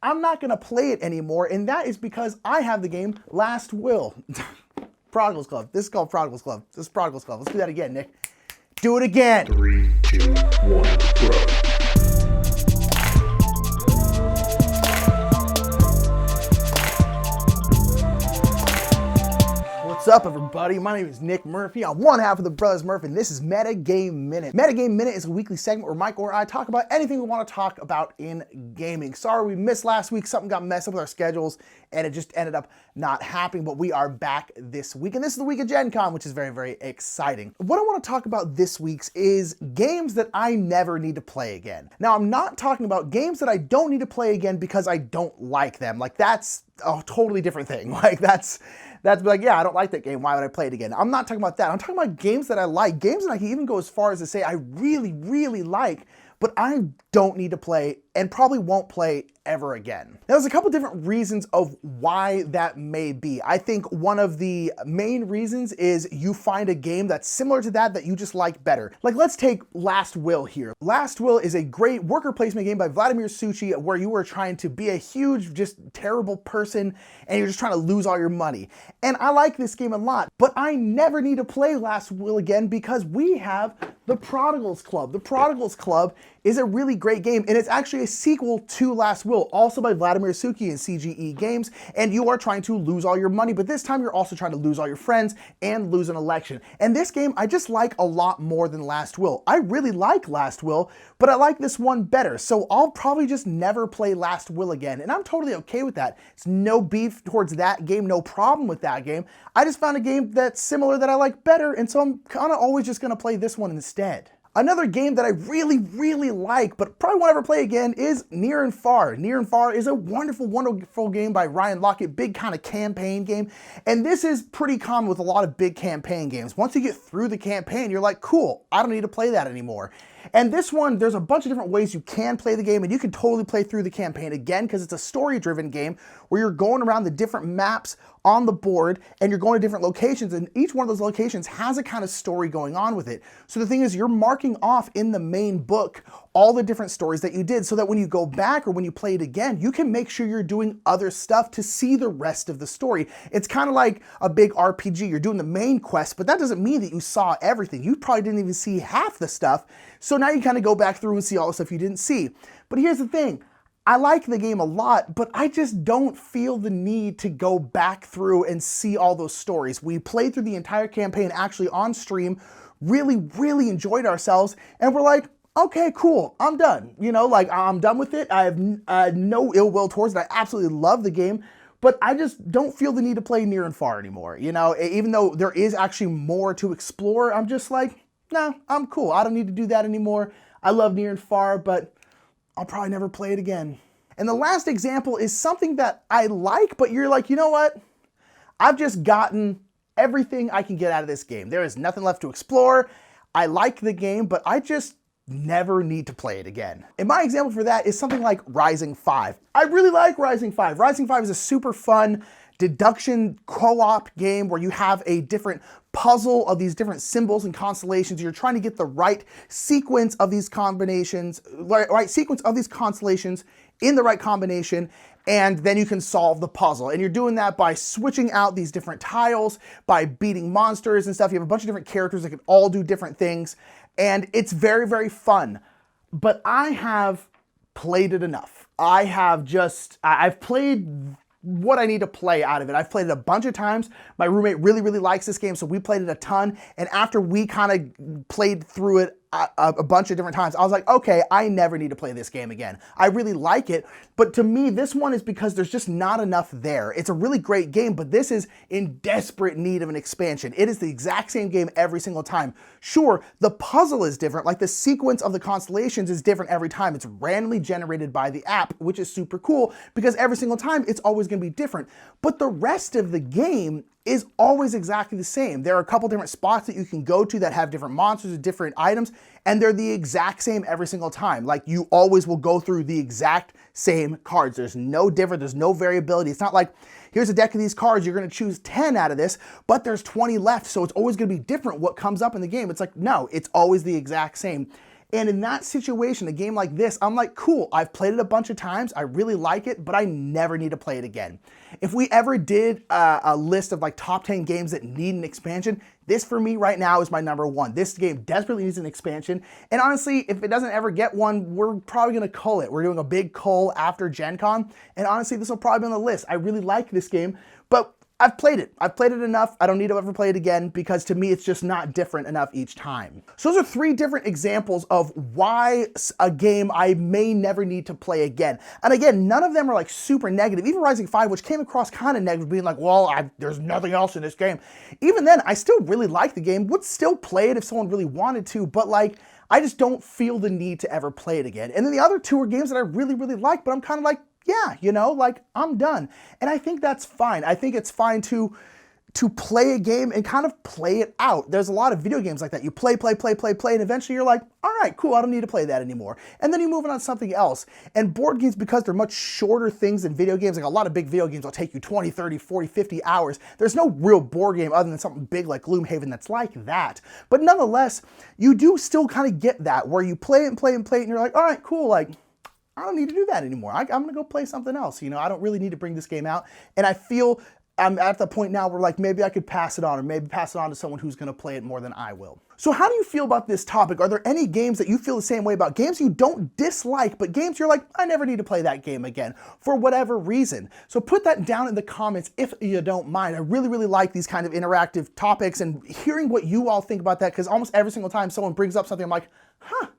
I'm not gonna play it anymore, and that is because I have the game Last Will. Prodigal's Club. This is called Prodigal's Club. This is Prodigal's Club. Let's do that again, Nick. Do it again. 3, 2, 1, go. What's up, everybody? My name is Nick Murphy. I'm one half of the Brothers Murph, and this is Meta Game Minute. Meta Game Minute is a weekly segment where Mike or I talk about anything we want to talk about in gaming. Sorry we missed last week. Something got messed up with our schedules, and it just ended up not happening, but we are back this week, and this is the week of Gen Con, which is very, very exciting. What I want to talk about this week's is games that I never need to play again. Now, I'm not talking about games that I don't need to play again because I don't like them. Like, that's a totally different thing. Like, that's like, yeah, I don't like that game. Why would I play it again? I'm not talking about that. I'm talking about games that I like, games that I can even go as far as to say I really, really like, but I don't need to play and probably won't play ever again. Now, there's a couple different reasons of why that may be. I think one of the main reasons is you find a game that's similar to that you just like better. Like, let's take Last Will here. Last Will is a great worker placement game by Vladimir Suchi where you are trying to be a huge, just terrible person and you're just trying to lose all your money. And I like this game a lot, but I never need to play Last Will again because we have the Prodigals Club. The Prodigals Club is a really great game, and it's actually a sequel to Last Will, also by Vladimir Suchi and CGE Games, and you are trying to lose all your money, but this time you're also trying to lose all your friends and lose an election. And this game I just like a lot more than Last Will. I really like Last Will, but I like this one better, so I'll probably just never play Last Will again, and I'm totally okay with that. It's no beef towards that game, no problem with that game. I just found a game that's similar that I like better, and so I'm kind of always just gonna play this one instead. Another game that I really, really like, but probably won't ever play again, is Near and Far. Near and Far is a wonderful, wonderful game by Ryan Lockett, big kind of campaign game. And this is pretty common with a lot of big campaign games. Once you get through the campaign, you're like, cool, I don't need to play that anymore. And this one, there's a bunch of different ways you can play the game, and you can totally play through the campaign again because it's a story-driven game where you're going around the different maps on the board and you're going to different locations, and each one of those locations has a kind of story going on with it. So the thing is, you're marking off in the main book all the different stories that you did so that when you go back or when you play it again, you can make sure you're doing other stuff to see the rest of the story. It's kind of like a big RPG. You're doing the main quest, but that doesn't mean that you saw everything. You probably didn't even see half the stuff. So now you kind of go back through and see all the stuff you didn't see. But here's the thing. I like the game a lot, but I just don't feel the need to go back through and see all those stories. We played through the entire campaign actually on stream, really, really enjoyed ourselves, and we're like, okay, cool, I'm done. You know, like, I'm done with it. I have no ill will towards it. I absolutely love the game, but I just don't feel the need to play Near and Far anymore. You know, even though there is actually more to explore, I'm just like, no, I'm cool. I don't need to do that anymore. I love Near and Far, but I'll probably never play it again. And the last example is something that I like, but you're like, you know what? I've just gotten everything I can get out of this game. There is nothing left to explore. I like the game, but I just never need to play it again. And my example for that is something like Rising 5. I really like Rising 5. Rising 5 is a super fun deduction co-op game where you have a different puzzle of these different symbols and constellations. You're trying to get the right sequence of these combinations, right sequence of these constellations in the right combination, and then you can solve the puzzle. And you're doing that by switching out these different tiles, by beating monsters and stuff. You have a bunch of different characters that can all do different things, and it's very, very fun. But I have played it enough. I've played what I need to play out of it. I've played it a bunch of times. My roommate really, really likes this game, so we played it a ton. And after we kind of played through it a bunch of different times, I was like, okay, I never need to play this game again. I really like it, but to me, this one is because there's just not enough there. It's a really great game, but this is in desperate need of an expansion. It is the exact same game every single time. Sure, the puzzle is different, like the sequence of the constellations is different every time. It's randomly generated by the app, which is super cool because every single time it's always gonna be different. But the rest of the game is always exactly the same. There are a couple different spots that you can go to that have different monsters and different items, and they're the exact same every single time. Like, you always will go through the exact same cards. There's no different, there's no variability. It's not like, here's a deck of these cards, you're gonna choose 10 out of this, but there's 20 left, so it's always gonna be different what comes up in the game. It's like, no, it's always the exact same. And in that situation, a game like this, I'm like, cool, I've played it a bunch of times, I really like it, but I never need to play it again. If we ever did a list of like top 10 games that need an expansion, this for me right now is my number one. This game desperately needs an expansion. And honestly, if it doesn't ever get one, we're probably gonna cull it. We're doing a big cull after Gen Con. And honestly, this will probably be on the list. I really like this game, but I've played it. I've played it enough. I don't need to ever play it again because to me, it's just not different enough each time. So those are 3 different examples of why a game I may never need to play again. And again, none of them are like super negative. Even Rising 5, which came across kind of negative, being like, well, there's nothing else in this game. Even then, I still really like the game, would still play it if someone really wanted to, but like, I just don't feel the need to ever play it again. And then the other 2 are games that I really, really like, but I'm kind of like, yeah, you know, like I'm done. And I think that's fine. I think it's fine to play a game and kind of play it out. There's a lot of video games like that. You play, and eventually you're like, all right, cool, I don't need to play that anymore. And then you move on to something else. And board games, because they're much shorter things than video games, like a lot of big video games will take you 20, 30, 40, 50 hours. There's no real board game other than something big like Gloomhaven that's like that. But nonetheless, you do still kind of get that where you play and you're like, all right, cool, like, I don't need to do that anymore. I'm going to go play something else. You know, I don't really need to bring this game out. And I feel I'm at the point now where like maybe I could pass it on or maybe pass it on to someone who's going to play it more than I will. So how do you feel about this topic? Are there any games that you feel the same way about? Games you don't dislike, but games you're like, I never need to play that game again for whatever reason. So put that down in the comments if you don't mind. I really, really like these kind of interactive topics and hearing what you all think about that because almost every single time someone brings up something, I'm like, huh,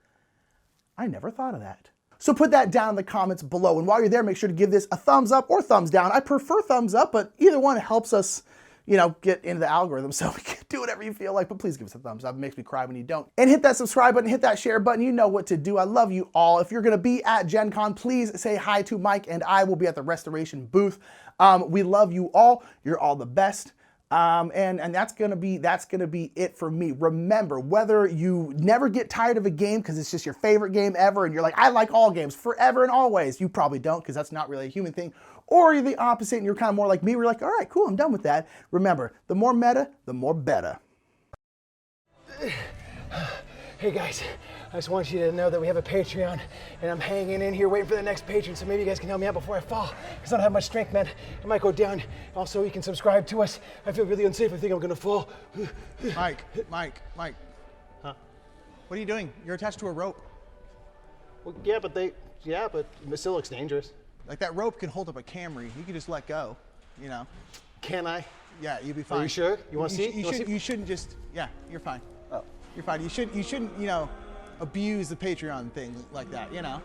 I never thought of that. So put that down in the comments below. And while you're there, make sure to give this a thumbs up or thumbs down. I prefer thumbs up, but either one helps us, you know, get into the algorithm. So do whatever you feel like, but please give us a thumbs up. It makes me cry when you don't. And hit that subscribe button, hit that share button. You know what to do. I love you all. If you're going to be at Gen Con, please say hi to Mike and I will be at the Restoration booth. We love you all. You're all the best. And that's gonna be it for me. Remember, whether you never get tired of a game because it's just your favorite game ever and you're like, I like all games forever and always, you probably don't because that's not really a human thing, or you're the opposite and you're kind of more like me, we're like, all right, cool, I'm done with that. Remember, the more meta, the more better. Hey guys, I just want you to know that we have a Patreon and I'm hanging in here waiting for the next patron, so maybe you guys can help me out before I fall because I don't have much strength, man. I might go down. Also, you can subscribe to us. I feel really unsafe. I think I'm gonna fall. Mike. Huh? What are you doing? You're attached to a rope. Well, yeah, but it still looks dangerous. Like that rope can hold up a Camry. You can just let go, you know. Can I? Yeah, you'll be fine. Are you sure? You want to see? You shouldn't just, yeah, you're fine. Oh. You're fine. You shouldn't, you know, abuse the Patreon thing like that, you know.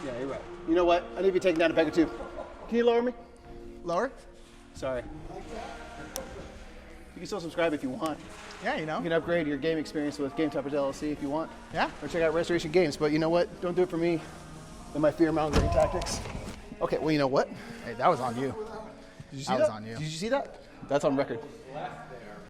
Yeah, you're right. You know what? I need to be taken down a peg or two. Can you lower me? Lower? Sorry. You can still subscribe if you want. Yeah, you know. You can upgrade your game experience with Game Toppers LLC if you want. Yeah. Or check out Restoration Games, but you know what? Don't do it for me and my fear-mongering tactics. Okay, well, you know what? Hey, that was on you. Did you see that? that? Was on you. Did you see that? That's on record.